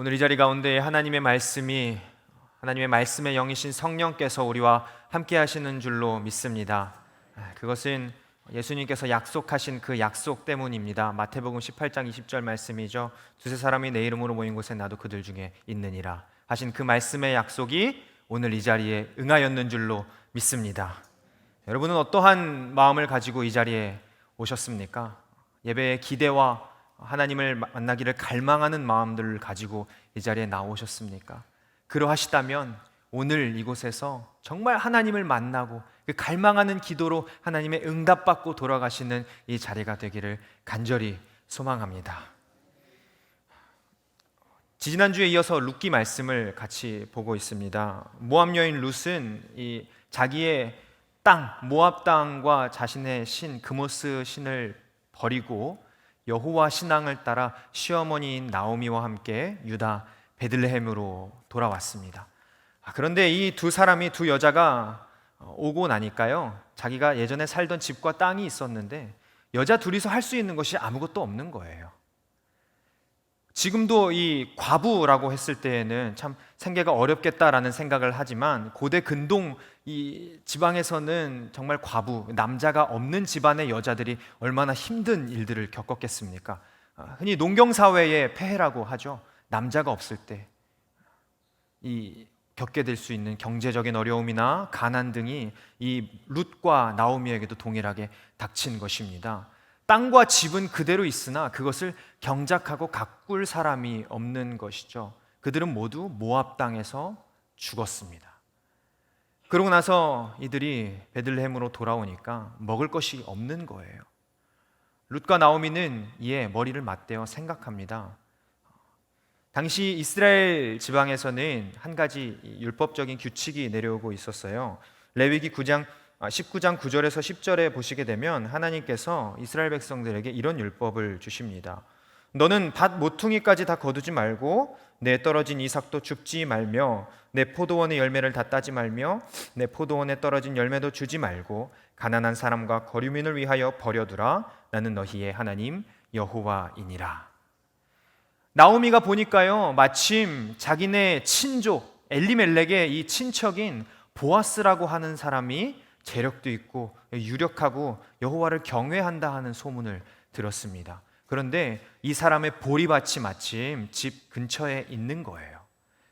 오늘 이 자리 가운데 하나님의 말씀의 영이신 성령께서 우리와 함께 하시는 줄로 믿습니다. 그것은 예수님께서 약속하신 그 약속 때문입니다. 마태복음 18장 20절 말씀이죠. 두세 사람이 내 이름으로 모인 곳에 나도 그들 중에 있느니라 하신 그 말씀의 약속이 오늘 이 자리에 응하였는 줄로 믿습니다. 여러분은 어떠한 마음을 가지고 이 자리에 오셨습니까? 예배의 기대와 하나님을 만나기를 갈망하는 마음들을 가지고 이 자리에 나오셨습니까? 그러하시다면 오늘 이곳에서 정말 하나님을 만나고 그 갈망하는 기도로 하나님의 응답받고 돌아가시는 이 자리가 되기를 간절히 소망합니다. 지난주에 이어서 룻기 말씀을 같이 보고 있습니다. 모압 여인 룻은 이 자기의 땅, 모압 땅과 자신의 신 그모스 신을 버리고 여호와 신앙을 따라 시어머니인 나오미와 함께 유다 베들레헴으로 돌아왔습니다. 그런데 이 두 여자가 오고 나니까요, 자기가 예전에 살던 집과 땅이 있었는데 여자 둘이서 할 수 있는 것이 아무것도 없는 거예요. 지금도 이 과부라고 했을 때에는 참 생계가 어렵겠다라는 생각을 하지만 고대 근동 이 지방에서는 정말 과부, 남자가 없는 집안의 여자들이 얼마나 힘든 일들을 겪었겠습니까? 흔히 농경사회의 폐해라고 하죠. 남자가 없을 때 이 겪게 될 수 있는 경제적인 어려움이나 가난 등이 이 룻과 나오미에게도 동일하게 닥친 것입니다. 땅과 집은 그대로 있으나 그것을 경작하고 가꿀 사람이 없는 것이죠. 그들은 모두 모압 땅에서 죽었습니다. 그러고 나서 이들이 베들레헴으로 돌아오니까 먹을 것이 없는 거예요. 룻과 나오미는 이에 머리를 맞대어 생각합니다. 당시 이스라엘 지방에서는 한 가지 율법적인 규칙이 내려오고 있었어요. 레위기 19장 9절에서 10절에 보시게 되면 하나님께서 이스라엘 백성들에게 이런 율법을 주십니다. 너는 밭 모퉁이까지 다 거두지 말고 내 떨어진 이삭도 줍지 말며 내 포도원의 열매를 다 따지 말며 내 포도원에 떨어진 열매도 주지 말고 가난한 사람과 거류민을 위하여 버려두라. 나는 너희의 하나님 여호와이니라. 나오미가 보니까요, 마침 자기네 친족 엘리멜렉의 이 친척인 보아스라고 하는 사람이 재력도 있고 유력하고 여호와를 경외한다 하는 소문을 들었습니다. 그런데 이 사람의 보리밭이 마침 집 근처에 있는 거예요.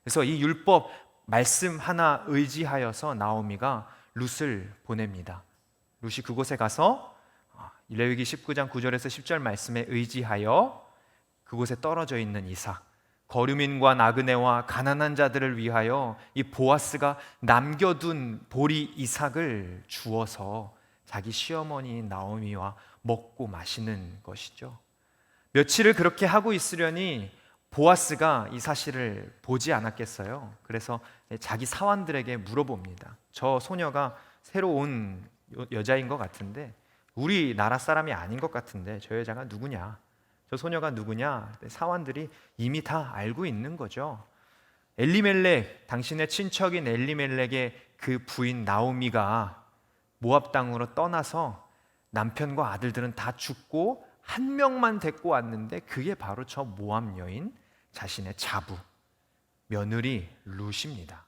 그래서 이 율법 말씀 하나 의지하여서 나오미가 룻을 보냅니다. 룻이 그곳에 가서 레위기 19장 9절에서 10절 말씀에 의지하여 그곳에 떨어져 있는 이삭, 거류민과 나그네와 가난한 자들을 위하여 이 보아스가 남겨둔 보리 이삭을 주어서 자기 시어머니 나오미와 먹고 마시는 것이죠. 며칠을 그렇게 하고 있으려니 보아스가 이 사실을 보지 않았겠어요. 그래서 자기 사환들에게 물어봅니다. 저 소녀가 새로 온 여자인 것 같은데 우리나라 사람이 아닌 것 같은데 저 여자가 누구냐? 저 소녀가 누구냐? 사환들이 이미 다 알고 있는 거죠. 엘리멜렉, 당신의 친척인 엘리멜렉의 그 부인 나오미가 모압 땅으로 떠나서 남편과 아들들은 다 죽고 한 명만 데리고 왔는데 그게 바로 저 모압 여인 자신의 자부, 며느리 룻입니다.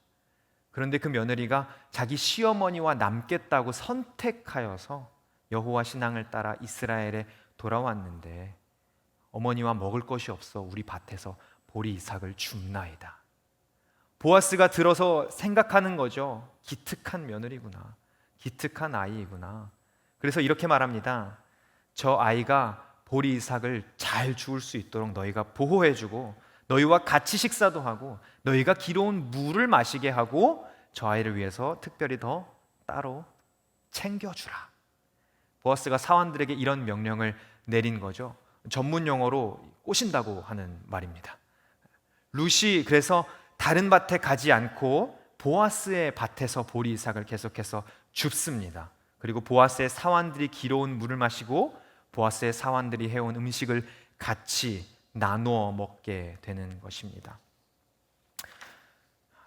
그런데 그 며느리가 자기 시어머니와 남겠다고 선택하여서 여호와 신앙을 따라 이스라엘에 돌아왔는데 어머니와 먹을 것이 없어 우리 밭에서 보리 이삭을 줍나이다. 보아스가 들어서 생각하는 거죠. 기특한 며느리구나. 기특한 아이구나. 그래서 이렇게 말합니다. 저 아이가 보리 이삭을 잘 주울 수 있도록 너희가 보호해주고 너희와 같이 식사도 하고 너희가 기로운 물을 마시게 하고 저 아이를 위해서 특별히 더 따로 챙겨주라. 보아스가 사환들에게 이런 명령을 내린 거죠. 전문 용어로 꼬신다고 하는 말입니다. 룻이 그래서 다른 밭에 가지 않고 보아스의 밭에서 보리 이삭을 계속해서 줍습니다. 그리고 보아스의 사환들이 기로운 물을 마시고 보아스의 사환들이 해온 음식을 같이 나누어 먹게 되는 것입니다.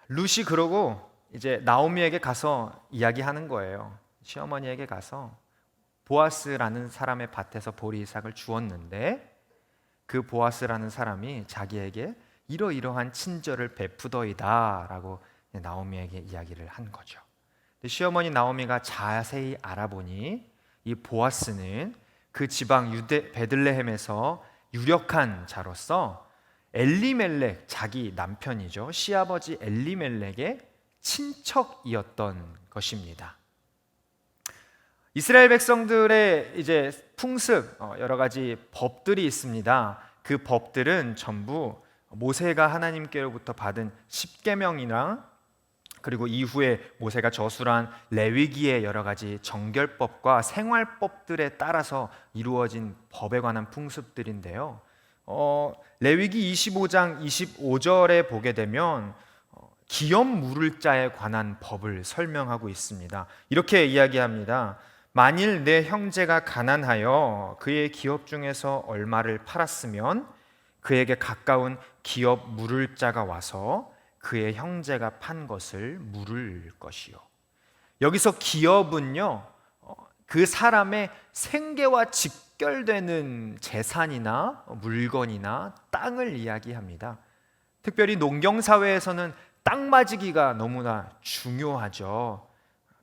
룻이 그러고 이제 나오미에게 가서 이야기하는 거예요. 시어머니에게 가서 보아스라는 사람의 밭에서 보리 이삭을 주었는데 그 보아스라는 사람이 자기에게 이러이러한 친절을 베푸더이다 라고 나오미에게 이야기를 한 거죠. 시어머니 나오미가 자세히 알아보니 이 보아스는 그 지방 유대 베들레헴에서 유력한 자로서 엘리멜렉, 자기 남편이죠, 시아버지 엘리멜렉의 친척이었던 것입니다. 이스라엘 백성들의 이제 풍습, 여러 가지 법들이 있습니다. 그 법들은 전부 모세가 하나님께로부터 받은 십계명이나 그리고 이후에 모세가 저술한 레위기의 여러 가지 정결법과 생활법들에 따라서 이루어진 법에 관한 풍습들인데요. 레위기 25장 25절에 보게 되면 기업 물을 자에 관한 법을 설명하고 있습니다. 이렇게 이야기합니다. 만일 내 형제가 가난하여 그의 기업 중에서 얼마를 팔았으면 그에게 가까운 기업 물을 자가 와서 그의 형제가 판 것을 물을 것이요. 여기서 기업은요, 그 사람의 생계와 직결되는 재산이나 물건이나 땅을 이야기합니다. 특별히 농경사회에서는 땅 맞이기가 너무나 중요하죠.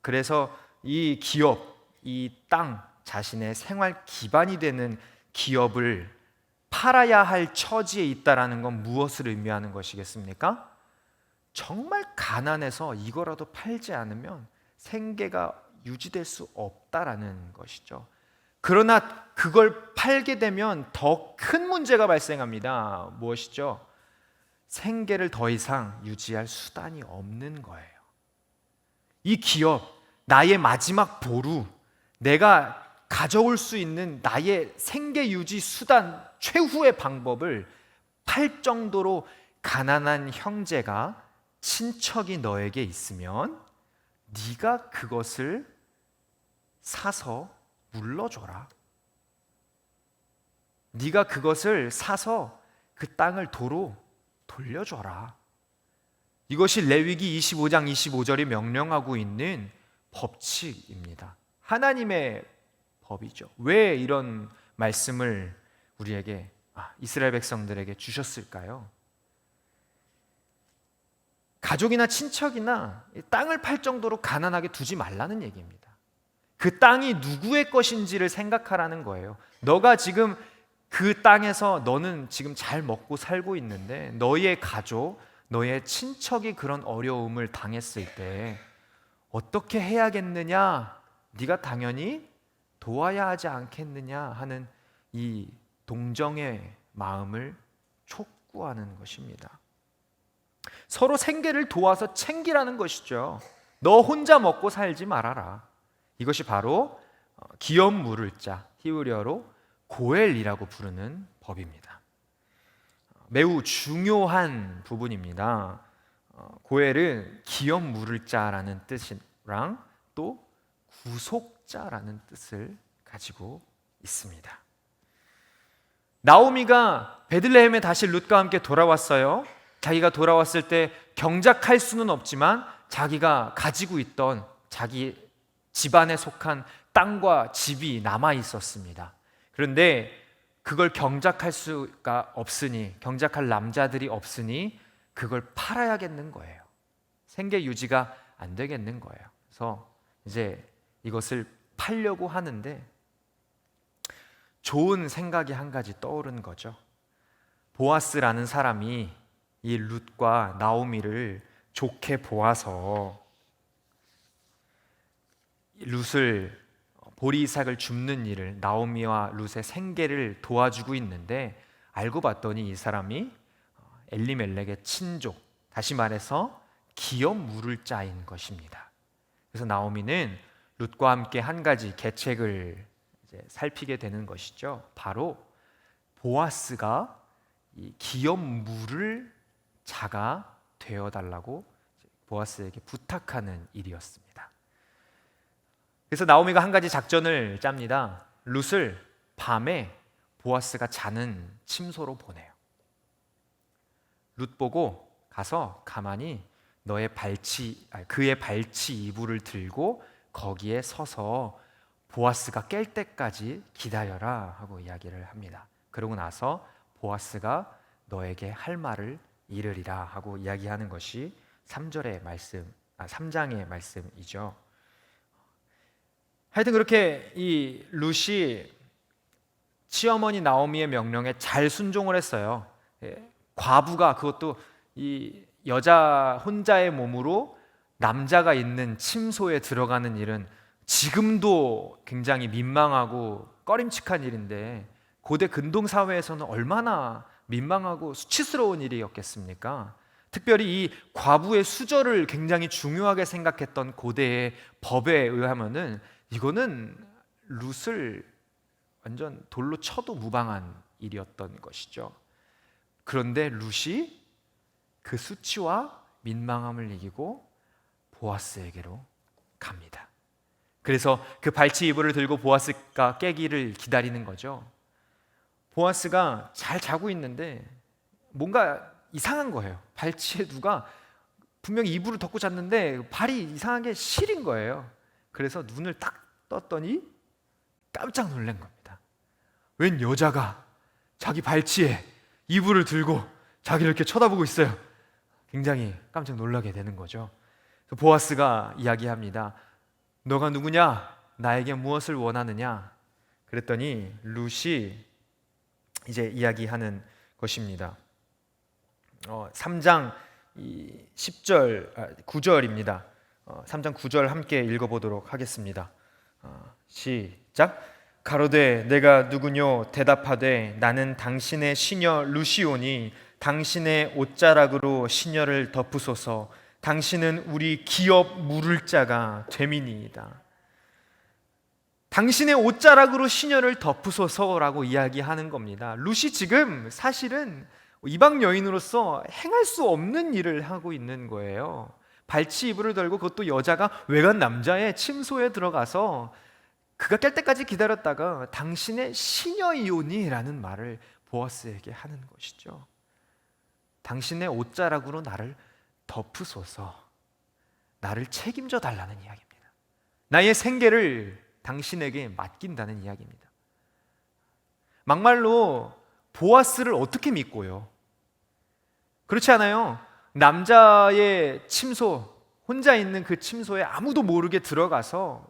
그래서 이 기업, 이 땅, 자신의 생활 기반이 되는 기업을 팔아야 할 처지에 있다라는 건 무엇을 의미하는 것이겠습니까? 정말 가난해서 이거라도 팔지 않으면 생계가 유지될 수 없다라는 것이죠. 그러나 그걸 팔게 되면 더 큰 문제가 발생합니다. 무엇이죠? 생계를 더 이상 유지할 수단이 없는 거예요. 이 기업, 나의 마지막 보루, 내가 가져올 수 있는 나의 생계 유지 수단 최후의 방법을 팔 정도로 가난한 형제가, 친척이 너에게 있으면 네가 그것을 사서 물러줘라. 네가 그것을 사서 그 땅을 도로 돌려줘라. 이것이 레위기 25장 25절이 명령하고 있는 법칙입니다. 하나님의 법이죠. 왜 이런 말씀을 우리에게, 이스라엘 백성들에게 주셨을까요? 가족이나 친척이나 땅을 팔 정도로 가난하게 두지 말라는 얘기입니다. 그 땅이 누구의 것인지를 생각하라는 거예요. 너가 지금 그 땅에서 너는 지금 잘 먹고 살고 있는데 너의 가족, 너의 친척이 그런 어려움을 당했을 때 어떻게 해야겠느냐? 네가 당연히 도와야 하지 않겠느냐 하는 이 동정의 마음을 촉구하는 것입니다. 서로 생계를 도와서 챙기라는 것이죠. 너 혼자 먹고 살지 말아라. 이것이 바로 기업 물을 자, 히브리어로 고엘이라고 부르는 법입니다. 매우 중요한 부분입니다. 고엘은 기업 물을 자라는 뜻이랑 또 구속자라는 뜻을 가지고 있습니다. 나오미가 베들레헴에 다시 룻과 함께 돌아왔어요. 자기가 돌아왔을 때 경작할 수는 없지만 자기가 가지고 있던 자기 집안에 속한 땅과 집이 남아 있었습니다. 그런데 그걸 경작할 수가 없으니, 경작할 남자들이 없으니 그걸 팔아야겠는 거예요. 생계 유지가 안 되겠는 거예요. 그래서 이제 이것을 팔려고 하는데 좋은 생각이 한 가지 떠오른 거죠. 보아스라는 사람이 이 룻과 나오미를 좋게 보아서 룻을, 보리 이삭을 줍는 일을, 나오미와 룻의 생계를 도와주고 있는데 알고 봤더니 이 사람이 엘리멜렉의 친족, 다시 말해서 기업 물을 자인 것입니다. 그래서 나오미는 룻과 함께 한 가지 계책을 이제 살피게 되는 것이죠. 바로 보아스가 이 기업 물을 자가 되어달라고 보아스에게 부탁하는 일이었습니다. 그래서 나오미가 한 가지 작전을 짭니다. 룻을 밤에 보아스가 자는 침소로 보내요. 룻 보고 가서 가만히 그의 발치 이불을 들고 거기에 서서 보아스가 깰 때까지 기다려라 하고 이야기를 합니다. 그러고 나서 보아스가 너에게 할 말을 이르리라 하고 이야기하는 것이 3절의 말씀, 3장의 말씀이죠. 하여튼 그렇게 이 룻이 시어머니 나오미의 명령에 잘 순종을 했어요. 과부가, 그것도 이 여자 혼자의 몸으로 남자가 있는 침소에 들어가는 일은 지금도 굉장히 민망하고 꺼림칙한 일인데 고대 근동 사회에서는 얼마나 민망하고 수치스러운 일이었겠습니까? 특별히 이 과부의 수절을 굉장히 중요하게 생각했던 고대의 법에 의하면은 이거는 룻을 완전 돌로 쳐도 무방한 일이었던 것이죠. 그런데 룻이 그 수치와 민망함을 이기고 보아스에게로 갑니다. 그래서 그 발치 이불을 들고 보아스가 깨기를 기다리는 거죠. 보아스가 잘 자고 있는데 뭔가 이상한 거예요. 발치에 누가 분명히 이불을 덮고 잤는데 발이 이상하게 시린 거예요. 그래서 눈을 딱 떴더니 깜짝 놀란 겁니다. 웬 여자가 자기 발치에 이불을 들고 자기를 이렇게 쳐다보고 있어요. 굉장히 깜짝 놀라게 되는 거죠. 보아스가 이야기합니다. 너가 누구냐? 나에게 무엇을 원하느냐? 그랬더니 룻이 이제 이야기하는 것입니다. 3장 9절입니다. 3장 9절 함께 읽어보도록 하겠습니다. 시작. 가로되 내가 누구뇨? 대답하되 나는 당신의 시녀 룻이오니 당신의 옷자락으로 시녀를 덮으소서. 당신은 우리 기업 물을 자가 됨이니이다. 당신의 옷자락으로 시녀를 덮으소서라고 이야기하는 겁니다. 룻이 지금 사실은 이방 여인으로서 행할 수 없는 일을 하고 있는 거예요. 발치 이불을 들고, 그것도 여자가 외간 남자의 침소에 들어가서 그가 깰 때까지 기다렸다가 당신의 시녀이오니라는 말을 보아스에게 하는 것이죠. 당신의 옷자락으로 나를 덮으소서, 나를 책임져 달라는 이야기입니다. 나의 생계를 당신에게 맡긴다는 이야기입니다. 막말로 보아스를 어떻게 믿고요? 그렇지 않아요? 남자의 침소, 혼자 있는 그 침소에 아무도 모르게 들어가서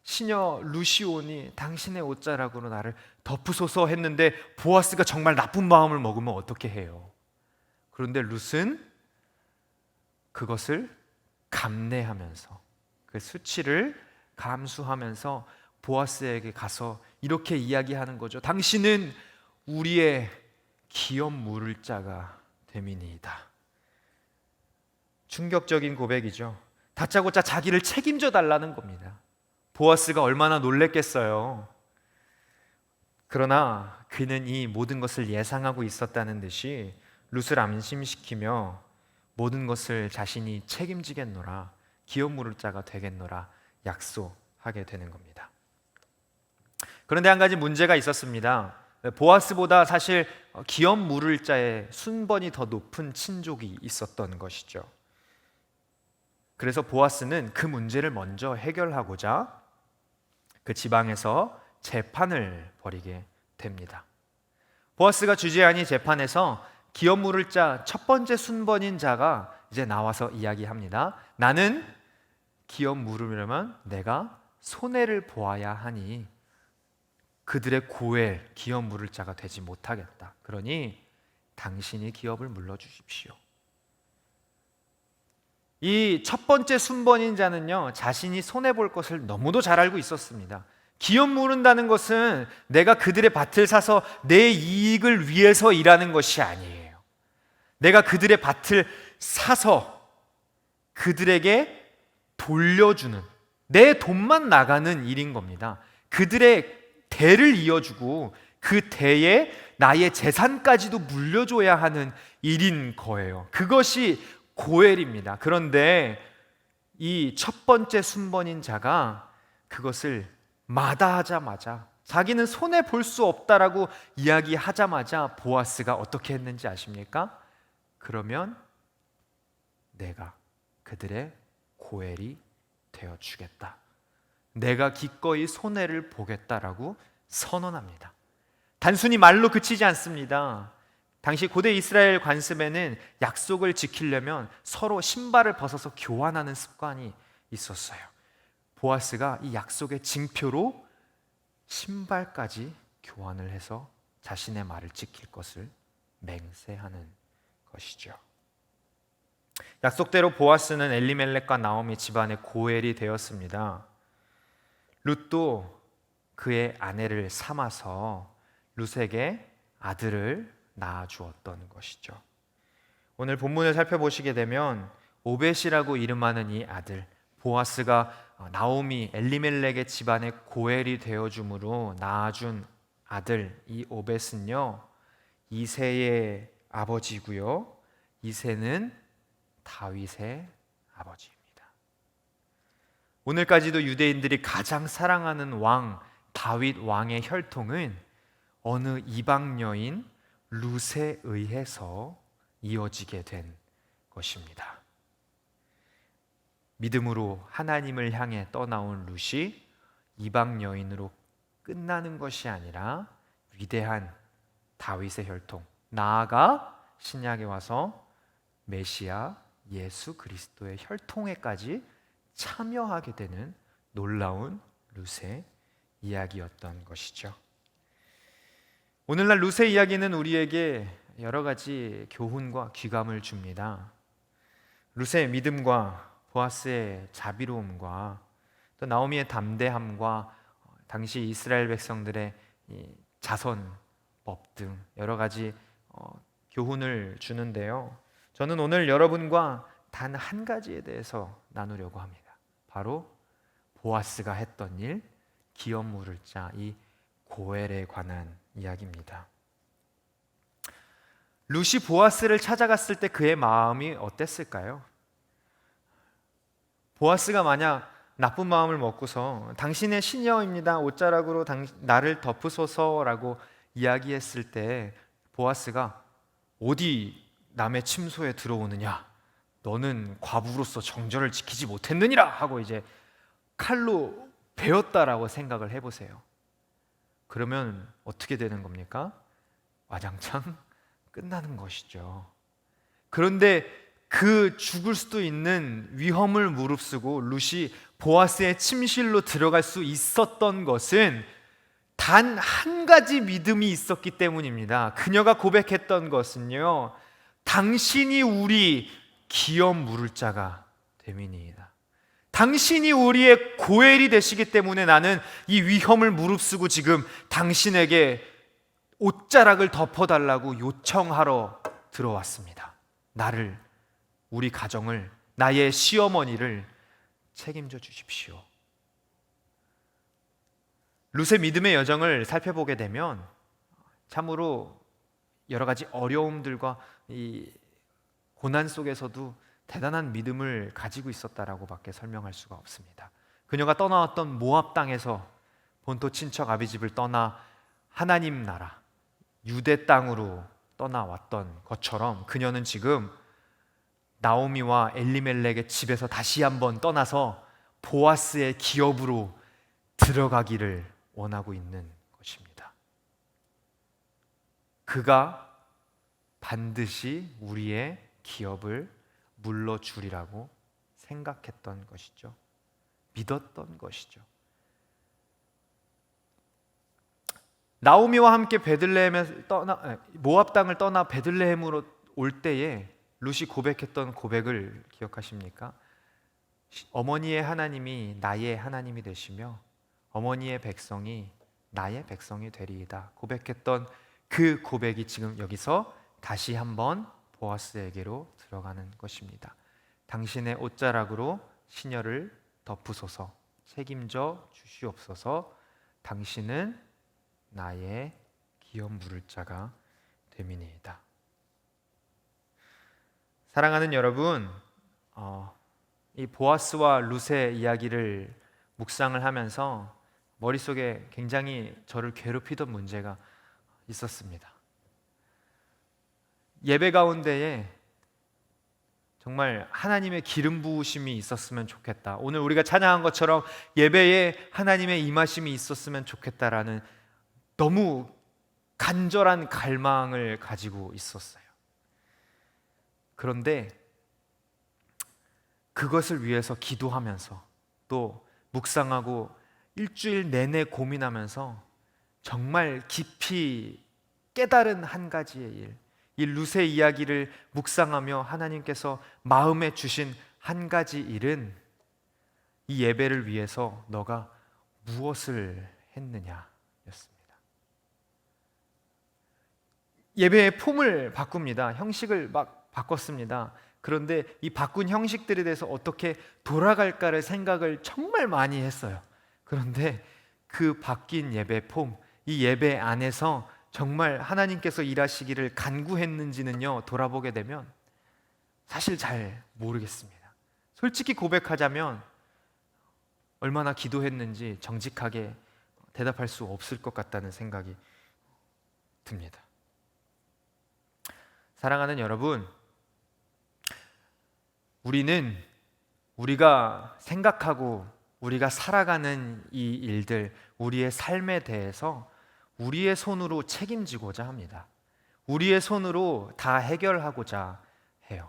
시녀 룻이오니 당신의 옷자락으로 나를 덮으소서 했는데 보아스가 정말 나쁜 마음을 먹으면 어떻게 해요? 그런데 룻은 그것을 감내하면서, 그 수치를 감수하면서 보아스에게 가서 이렇게 이야기하는 거죠. 당신은 우리의 기업 물을 자가 됨이니이다. 충격적인 고백이죠. 다짜고짜 자기를 책임져 달라는 겁니다. 보아스가 얼마나 놀랬겠어요. 그러나 그는 이 모든 것을 예상하고 있었다는 듯이 룻을 안심시키며 모든 것을 자신이 책임지겠노라, 기업 물을 자가 되겠노라 약속하게 되는 겁니다. 그런데 한 가지 문제가 있었습니다. 보아스보다 사실 기업 물을 자의 순번이 더 높은 친족이 있었던 것이죠. 그래서 보아스는 그 문제를 먼저 해결하고자 그 지방에서 재판을 벌이게 됩니다. 보아스가 주재한 이 재판에서 기업 물을 자 첫 번째 순번인 자가 이제 나와서 이야기합니다. 나는 기업 물으려면 내가 손해를 보아야 하니 그들의 고엘 기업 물을 자가 되지 못하겠다. 그러니 당신이 기업을 물러주십시오. 이 첫 번째 순번인 자는요, 자신이 손해볼 것을 너무도 잘 알고 있었습니다. 기업 물은다는 것은 내가 그들의 밭을 사서 내 이익을 위해서 일하는 것이 아니에요. 내가 그들의 밭을 사서 그들에게 돌려주는, 내 돈만 나가는 일인 겁니다. 그들의 대를 이어주고 그 대에 나의 재산까지도 물려줘야 하는 일인 거예요. 그것이 고엘입니다. 그런데 이 첫 번째 순번인 자가 그것을 마다하자마자, 자기는 손해 볼 수 없다라고 이야기하자마자 보아스가 어떻게 했는지 아십니까? 그러면 내가 그들의 고엘이 되어 주겠다, 내가 기꺼이 손해를 보겠다라고 선언합니다. 단순히 말로 그치지 않습니다. 당시 고대 이스라엘 관습에는 약속을 지키려면 서로 신발을 벗어서 교환하는 습관이 있었어요. 보아스가 이 약속의 징표로 신발까지 교환을 해서 자신의 말을 지킬 것을 맹세하는 것이죠. 약속대로 보아스는 엘리멜렉과 나오미 집안의 고엘이 되었습니다. 룻도 그의 아내를 삼아서 룻에게 아들을 낳아주었던 것이죠. 오늘 본문을 살펴보시게 되면 오벳이라고 이름하는 이 아들 보아스가 나오미 엘리멜렉의 집안의 고엘이 되어줌으로 낳아준 아들 이 오벳은요 이새의 아버지고요. 이새는 다윗의 아버지입니다. 오늘까지도 유대인들이 가장 사랑하는 왕 다윗 왕의 혈통은 어느 이방 여인 룻에 의해서 이어지게 된 것입니다. 믿음으로 하나님을 향해 떠나온 룻이 이방 여인으로 끝나는 것이 아니라 위대한 다윗의 혈통, 나아가 신약에 와서 메시아 예수 그리스도의 혈통에까지 참여하게 되는 놀라운 룻의 이야기였던 것이죠. 오늘날 룻의 이야기는 우리에게 여러 가지 교훈과 귀감을 줍니다. 룻의 믿음과 보아스의 자비로움과 또 나오미의 담대함과 당시 이스라엘 백성들의 자선법 등 여러 가지 교훈을 주는데요. 저는 오늘 여러분과 단 한 가지에 대해서 나누려고 합니다. 바로 보아스가 했던 일, 기업 물을 자 이 고엘에 관한 이야기입니다. 룻이 보아스를 찾아갔을 때 그의 마음이 어땠을까요? 보아스가 만약 나쁜 마음을 먹고서 당신의 시녀입니다. 옷자락으로 나를 덮으소서라고 이야기했을 때 보아스가 어디 남의 침소에 들어오느냐? 너는 과부로서 정절을 지키지 못했느니라 하고 이제 칼로 베었다라고 생각을 해보세요. 그러면 어떻게 되는 겁니까? 와장창 끝나는 것이죠. 그런데 그 죽을 수도 있는 위험을 무릅쓰고 룻이 보아스의 침실로 들어갈 수 있었던 것은 단 한 가지 믿음이 있었기 때문입니다. 그녀가 고백했던 것은요, 당신이 우리 기업 물을 자가 됨이니이다. 당신이 우리의 고엘이 되시기 때문에 나는 이 위험을 무릅쓰고 지금 당신에게 옷자락을 덮어달라고 요청하러 들어왔습니다. 나를, 우리 가정을, 나의 시어머니를 책임져 주십시오. 룻의 믿음의 여정을 살펴보게 되면 참으로 여러 가지 어려움들과 이 고난 속에서도 대단한 믿음을 가지고 있었다라고 밖에 설명할 수가 없습니다. 그녀가 떠나왔던 모압 땅에서 본토 친척 아비집을 떠나 하나님 나라 유대 땅으로 떠나왔던 것처럼 그녀는 지금 나오미와 엘리멜렉의 집에서 다시 한번 떠나서 보아스의 기업으로 들어가기를 원하고 있는 것입니다. 그가 반드시 우리의 기업을 물러주리라고 생각했던 것이죠. 믿었던 것이죠. 나오미와 함께 베들레헴에 모압 땅을 떠나 베들레헴으로 올 때에 룻이 고백했던 고백을 기억하십니까? 어머니의 하나님이 나의 하나님이 되시며 어머니의 백성이 나의 백성이 되리이다 고백했던 그 고백이 지금 여기서 다시 한번 보아스에게로 들어가는 것입니다. 당신의 옷자락으로 시녀를 덮으소서, 책임져 주시옵소서. 당신은 나의 기업 물을 자가 됨이니이다. 사랑하는 여러분, 이 보아스와 룻의 이야기를 묵상을 하면서 머릿속에 굉장히 저를 괴롭히던 문제가 있었습니다. 예배 가운데에 정말 하나님의 기름 부으심이 있었으면 좋겠다. 오늘 우리가 찬양한 것처럼 예배에 하나님의 임하심이 있었으면 좋겠다라는 너무 간절한 갈망을 가지고 있었어요. 그런데 그것을 위해서 기도하면서 또 묵상하고 일주일 내내 고민하면서 정말 깊이 깨달은 한 가지의 일, 이 룻의 이야기를 묵상하며 하나님께서 마음에 주신 한 가지 일은 이 예배를 위해서 너가 무엇을 했느냐였습니다. 예배의 폼을 바꿉니다. 형식을 막 바꿨습니다. 그런데 이 바꾼 형식들에 대해서 어떻게 돌아갈까를 생각을 정말 많이 했어요. 그런데 그 바뀐 예배 폼, 이 예배 안에서 정말 하나님께서 일하시기를 간구했는지는요, 돌아보게 되면 사실 잘 모르겠습니다. 솔직히 고백하자면 얼마나 기도했는지 정직하게 대답할 수 없을 것 같다는 생각이 듭니다. 사랑하는 여러분, 우리가 생각하고 우리가 살아가는 이 일들, 우리의 삶에 대해서 우리의 손으로 책임지고자 합니다. 우리의 손으로 다 해결하고자 해요.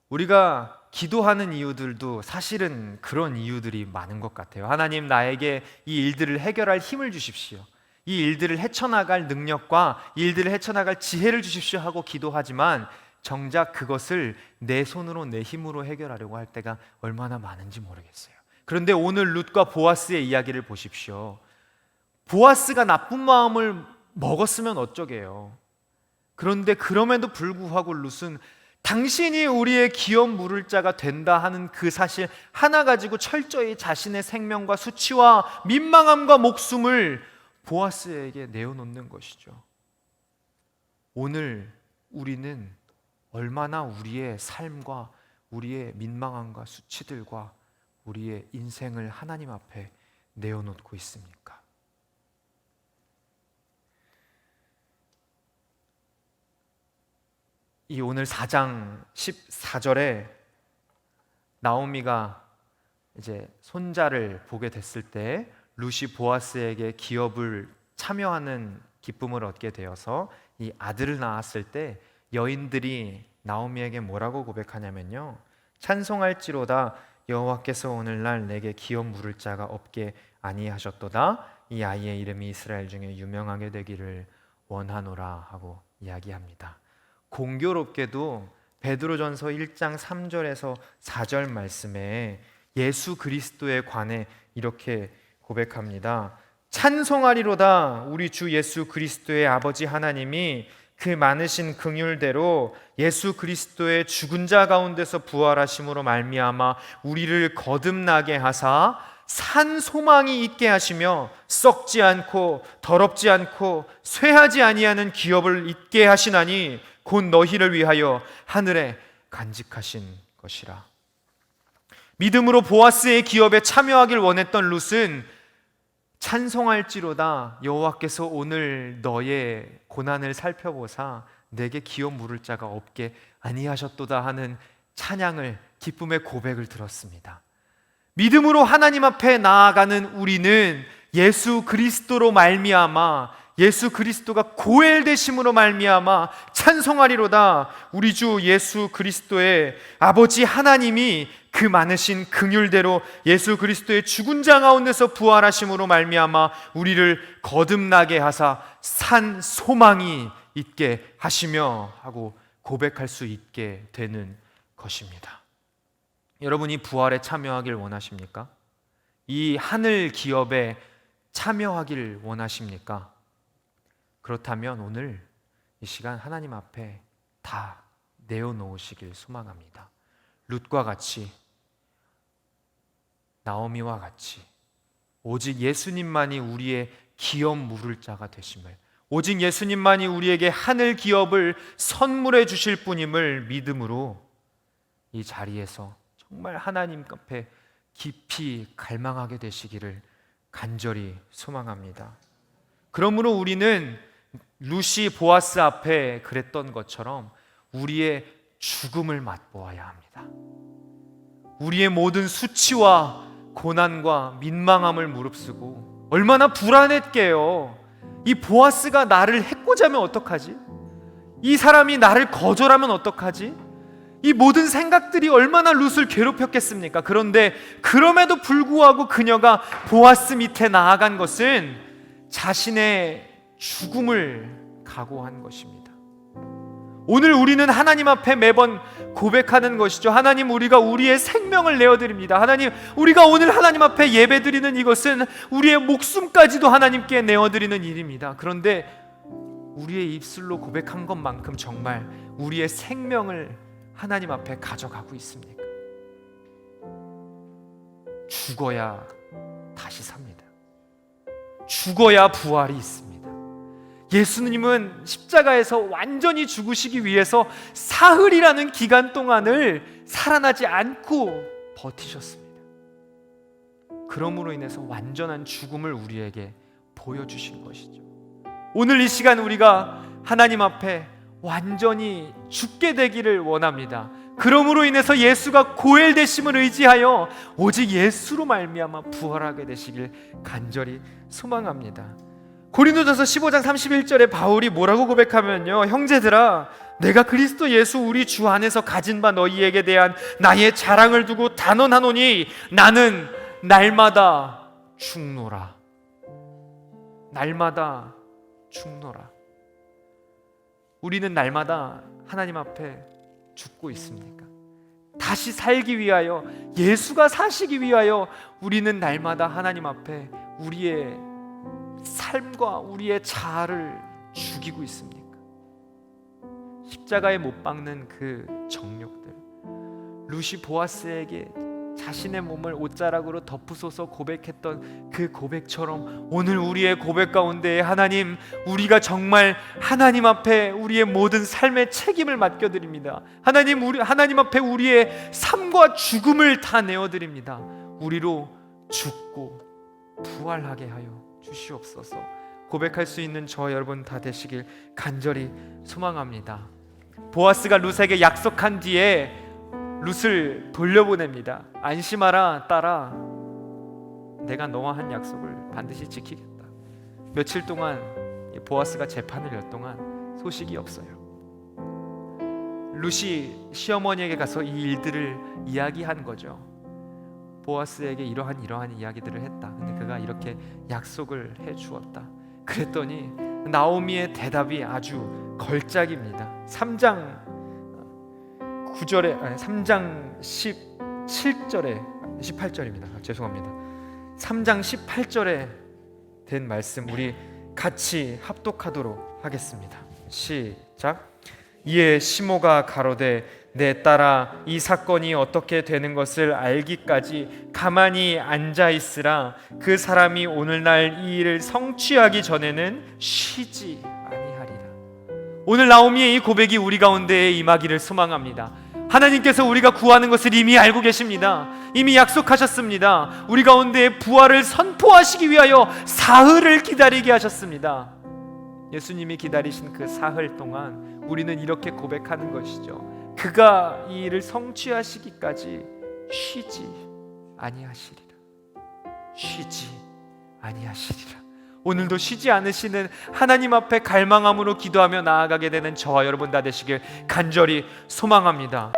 우리가 기도하는 이유들도 사실은 그런 이유들이 많은 것 같아요. 하나님, 나에게 이 일들을 해결할 힘을 주십시오. 이 일들을 헤쳐나갈 능력과 이 일들을 헤쳐나갈 지혜를 주십시오 하고 기도하지만 정작 그것을 내 손으로 내 힘으로 해결하려고 할 때가 얼마나 많은지 모르겠어요. 그런데 오늘 룻과 보아스의 이야기를 보십시오. 보아스가 나쁜 마음을 먹었으면 어쩌게요. 그런데 그럼에도 불구하고 룻은 당신이 우리의 기업 물을 자가 된다 하는 그 사실 하나 가지고 철저히 자신의 생명과 수치와 민망함과 목숨을 보아스에게 내어놓는 것이죠. 오늘 우리는 얼마나 우리의 삶과 우리의 민망함과 수치들과 우리의 인생을 하나님 앞에 내어놓고 있습니까? 이 오늘 4장 14절에 나오미가 이제 손자를 보게 됐을 때 룻이 보아스에게 기업을 참여하는 기쁨을 얻게 되어서 이 아들을 낳았을 때 여인들이 나오미에게 뭐라고 고백하냐면요, 찬송할지로다 여호와께서 오늘날 내게 기업 물을 자가 없게 아니하셨도다. 이 아이의 이름이 이스라엘 중에 유명하게 되기를 원하노라 하고 이야기합니다. 공교롭게도 베드로전서 1장 3절에서 4절 말씀에 예수 그리스도에 관해 이렇게 고백합니다. 찬송하리로다 우리 주 예수 그리스도의 아버지 하나님이 그 많으신 긍휼대로 예수 그리스도의 죽은 자 가운데서 부활하심으로 말미암아 우리를 거듭나게 하사 산 소망이 있게 하시며 썩지 않고 더럽지 않고 쇠하지 아니하는 기업을 있게 하시나니 곧 너희를 위하여 하늘에 간직하신 것이라. 믿음으로 보아스의 기업에 참여하길 원했던 룻은 찬송할지로다 여호와께서 오늘 너의 고난을 살펴보사 내게 기업 물을 자가 없게 아니하셨도다 하는 찬양을, 기쁨의 고백을 들었습니다. 믿음으로 하나님 앞에 나아가는 우리는 예수 그리스도로 말미암아, 예수 그리스도가 고엘되심으로 말미암아 찬송하리로다 우리 주 예수 그리스도의 아버지 하나님이 그 많으신 긍휼대로 예수 그리스도의 죽은 자 가운데서 부활하심으로 말미암아 우리를 거듭나게 하사 산 소망이 있게 하시며 하고 고백할 수 있게 되는 것입니다. 여러분이 부활에 참여하길 원하십니까? 이 하늘 기업에 참여하길 원하십니까? 그렇다면 오늘 이 시간 하나님 앞에 다 내어놓으시길 소망합니다. 룻과 같이, 나오미와 같이 오직 예수님만이 우리의 기업 물을 자가 되심을, 오직 예수님만이 우리에게 하늘 기업을 선물해 주실 분임을 믿음으로 이 자리에서 정말 하나님 앞에 깊이 갈망하게 되시기를 간절히 소망합니다. 그러므로 우리는 룻이 보아스 앞에 그랬던 것처럼 우리의 죽음을 맛보아야 합니다. 우리의 모든 수치와 고난과 민망함을 무릅쓰고, 얼마나 불안했게요. 이 보아스가 나를 해코지하면 어떡하지? 이 사람이 나를 거절하면 어떡하지? 이 모든 생각들이 얼마나 룻을 괴롭혔겠습니까? 그런데 그럼에도 불구하고 그녀가 보아스 밑에 나아간 것은 자신의 죽음을 각오한 것입니다. 오늘 우리는 하나님 앞에 매번 고백하는 것이죠. 하나님, 우리가 우리의 생명을 내어드립니다. 하나님, 우리가 오늘 하나님 앞에 예배드리는 이것은 우리의 목숨까지도 하나님께 내어드리는 일입니다. 그런데 우리의 입술로 고백한 것만큼 정말 우리의 생명을 하나님 앞에 가져가고 있습니까? 죽어야 다시 삽니다. 죽어야 부활이 있습니다. 예수님은 십자가에서 완전히 죽으시기 위해서 사흘이라는 기간 동안을 살아나지 않고 버티셨습니다. 그러므로 인해서 완전한 죽음을 우리에게 보여주신 것이죠. 오늘 이 시간 우리가 하나님 앞에 완전히 죽게 되기를 원합니다. 그러므로 인해서 예수가 고엘되심을 의지하여 오직 예수로 말미암아 부활하게 되시길 간절히 소망합니다. 고린도전서 15장 31절에 바울이 뭐라고 고백하면요, 형제들아, 내가 그리스도 예수 우리 주 안에서 가진 바 너희에게 대한 나의 자랑을 두고 단언하노니 나는 날마다 죽노라. 날마다 죽노라. 우리는 날마다 하나님 앞에 죽고 있습니까? 다시 살기 위하여, 예수가 사시기 위하여 우리는 날마다 하나님 앞에 우리의 삶과 우리의 자아를 죽이고 있습니까? 십자가에 못 박는 그 정욕들, 룻이 보아스에게 자신의 몸을 옷자락으로 덮으소서 고백했던 그 고백처럼 오늘 우리의 고백 가운데 하나님, 우리가 정말 하나님 앞에 우리의 모든 삶의 책임을 맡겨드립니다. 하나님 앞에 우리의 삶과 죽음을 다 내어드립니다. 우리로 죽고 부활하게 하여 주시옵소서. 고백할 수 있는 저 여러분 다 되시길 간절히 소망합니다. 보아스가 룻에게 약속한 뒤에 룻을 돌려보냅니다. 안심하라 딸아, 내가 너와 한 약속을 반드시 지키겠다. 며칠 동안 보아스가 재판을 열 동안 소식이 없어요. 룻이 시어머니에게 가서 이 일들을 이야기한 거죠. 보아스에게 이러한 이야기들을 했다. 근데 그가 이렇게 약속을 해 주었다. 그랬더니 나오미의 대답이 아주 걸작입니다. 3장 17절에 18절입니다. 죄송합니다. 3장 18절에 된 말씀 우리 같이 합독하도록 하겠습니다. 시작. 이에 시모가 가로되 내 딸아, 이 사건이 어떻게 되는 것을 알기까지 가만히 앉아 있으라. 그 사람이 오늘날 이 일을 성취하기 전에는 쉬지 아니하리라. 오늘 나오미의 이 고백이 우리 가운데에 임하기를 소망합니다. 하나님께서 우리가 구하는 것을 이미 알고 계십니다. 이미 약속하셨습니다. 우리 가운데에 부활을 선포하시기 위하여 사흘을 기다리게 하셨습니다. 예수님이 기다리신 그 사흘 동안 우리는 이렇게 고백하는 것이죠. 그가 이 일을 성취하시기까지 쉬지 아니하시리라. 쉬지 아니하시리라. 오늘도 쉬지 않으시는 하나님 앞에 갈망함으로 기도하며 나아가게 되는 저와 여러분 다 되시길 간절히 소망합니다.